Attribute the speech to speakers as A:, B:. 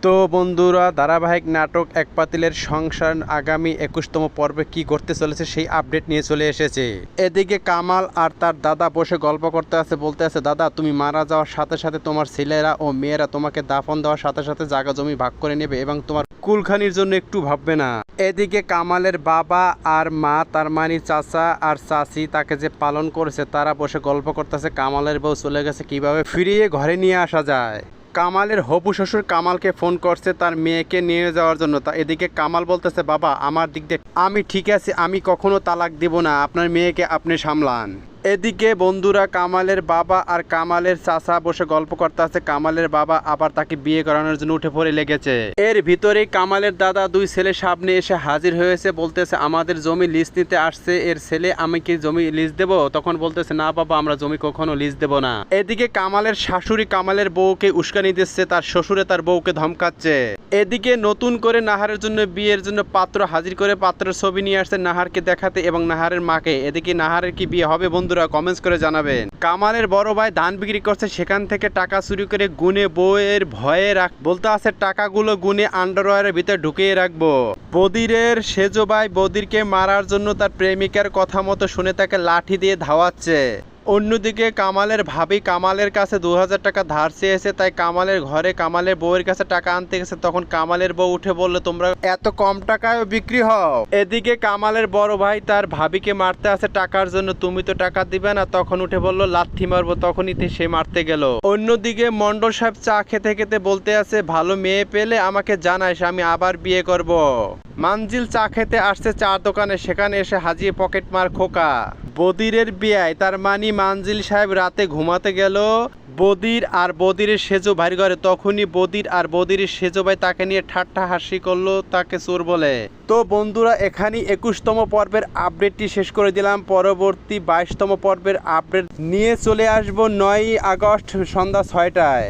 A: তো বন্ধুরা, ধারাবাহিক নাটক এক পাতিলের সংসার আগামী 21তম পর্বে কি করতে চলেছে সেই আপডেট নিয়ে চলে এসেছে। এদিকে কামাল আর তার দাদা বসে গল্প করতে আছে, বলতে আছে, দাদা তুমি মারা যাওয়ার সাথে সাথে তোমার ছেলেরা ও মেয়েরা তোমাকে দাফন দেওয়ার সাথে সাথে জায়গা জমি ভাগ করে নেবে এবং তোমার কুলখানির জন্য একটু ভাববে না। এদিকে কামালের বাবা আর মা, তার মানে চাচা আর চাচি তাকে যে পালন করেছে, তারা বসে গল্প করতেছে কামালের বউ চলে গেছে কিভাবে ফিরিয়ে ঘরে নিয়ে আসা যায়। কামালের হবু শ্বশুর কামালকে ফোন করছে তার মেয়েকে নিয়ে যাওয়ার জন্য। তা এদিকে কামাল বলতেছে, বাবা আমার দিক দিয়ে আমি ঠিক আছে, আমি কখনো তালাক দিব না, আপনার মেয়েকে আপনি সামলান। এদিকে বন্ধুরা, কামালের বাবা আর কামালের চাচা বসে গল্প করতে আছে। কামালের বাবা আবার তাকে বিয়ে করানোর জন্য উঠে পড়ে লেগেছে। এর ভিতরেই কামালের দাদা দুই ছেলে সামনে এসে হাজির হয়েছে, বলতেছে আমাদের জমি লিজ নিতে আসছে এর ছেলে, আমি কি জমি লিজ দেব? তখন বলতেছে, না বাবা, আমরা জমি কখনো লিজ দেব না। এদিকে কামালের শাশুড়ি কামালের বউকে উস্কানি দিচ্ছে, তার শ্বশুরে তার বউকে ধমকাচ্ছে। এদিকে নতুন করে নাহারের জন্য বিয়ের জন্য পাত্র হাজির করে পাত্রের ছবি নিয়ে আসছে নাহারকে দেখাতে এবং নাহারের মাকে। এদিকে নাহারের কি বিয়ে হবে বন্ধুরা? কমেন্টস করে জানাবেন। কামালের বড় ভাই ধান বিক্রি করছে, সেখান থেকে টাকা চুরি করে গুনে বউয়ের ভয়ে বলতে আছে টাকাগুলো গুনে আন্ডারওয়্যারের ভিতরে ঢুকিয়ে রাখবো। বদিরের সেজো ভাই বদিরকে মারার জন্য তার প্রেমিকার কথা মতো শুনে তাকে লাঠি দিয়ে ধাওয়াচ্ছে। অন্যদিকে কামালের ভাবি কামালের কাছে 2000 টাকা ধার চেয়েছে, তাই কামালের ঘরে কামালের বউয়ের কাছে টাকা আনতে গেছে। তখন কামালের বউ উঠে বলল, তোমরা এত কম টাকায় বিক্রি হও। এদিকে কামালের বড় ভাই তার ভাবিকে মারতে আছে টাকার জন্য, তুমি তো টাকা দিবে না। তখন উঠে বলল লাথি মারবো, তখনই সে মারতে গেল। অন্যদিকে মন্ডল সাহেব চা খেতে খেতে বলতে আছে, ভালো মেয়ে পেলে আমাকে জানাইস, আমি আবার বিয়ে করব। মানজিল চা খেতে আসছে চার দোকানে, সেখানে এসে হাজিয়ে পকেট মার খোকা। বদিরের বিয়ায়, তার মানে মানজিল সাহেব রাতে ঘুমাতে গেল বদির আর বদিরের সেজো ভাইয়ের ঘরে। তখনই বদির আর বদিরের সেজো ভাই তাকে নিয়ে ঠাট্টা হাসি করলো, তাকে চোর বলে। তো বন্ধুরা, এখানেই 21তম পর্বের আপডেটটি শেষ করে দিলাম। পরবর্তী 22তম পর্বের আপডেট নিয়ে চলে আসবো 9ই আগস্ট সন্ধ্যা 6টায়।